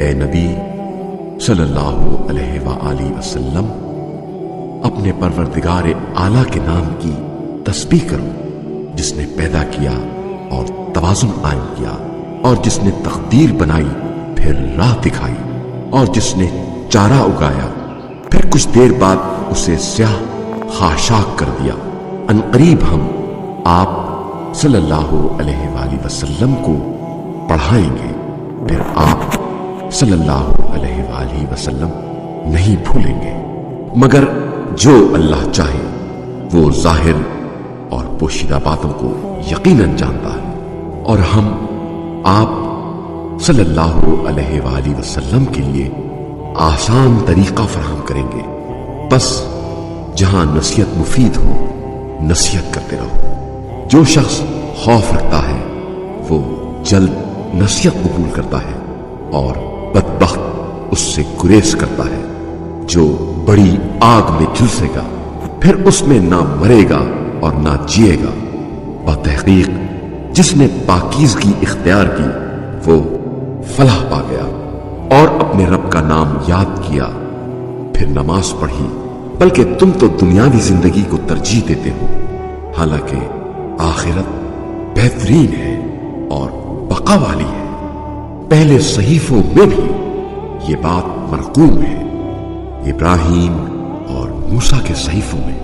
اے نبی صلی اللہ علیہ وآلہ وسلم، اپنے پروردگار اعلیٰ کے نام کی تسبیح کرو، جس نے پیدا کیا اور توازن قائم کیا، اور جس نے تقدیر بنائی پھر راہ دکھائی، اور جس نے چارہ اگایا پھر کچھ دیر بعد اسے سیاہ خاشاک کر دیا۔ عنقریب ہم آپ صلی اللہ علیہ وآلہ وسلم کو پڑھائیں گے، پھر آپ صلی اللہ علیہ وآلہ وسلم نہیں بھولیں گے، مگر جو اللہ چاہے وہ ظاہر اور پوشیدہ باتوں کو یقیناً جانتا ہے، اور ہم آپ صلی اللہ علیہ وآلہ وسلم کے لیے آسان طریقہ فراہم کریں گے، بس جہاں نصیحت مفید ہو نصیحت کرتے رہو۔ جو شخص خوف رکھتا ہے وہ جلد نصیحت قبول کرتا ہے، اور بدبخت اس سے گریز کرتا ہے۔ جو بڑی آگ میں جھلسے گا پھر اس میں نہ مرے گا اور نہ جیے گا۔ بتحقیق جس نے پاکیزگی اختیار کی وہ فلاح پا گیا، اور اپنے رب کا نام یاد کیا پھر نماز پڑھی، بلکہ تم تو دنیاوی زندگی کو ترجیح دیتے ہو، حالانکہ آخرت بہترین ہے اور بقا والی ہے۔ پہلے صحیفوں میں بھی یہ بات مرقوم ہے، ابراہیم اور موسیٰ کے صحیفوں میں۔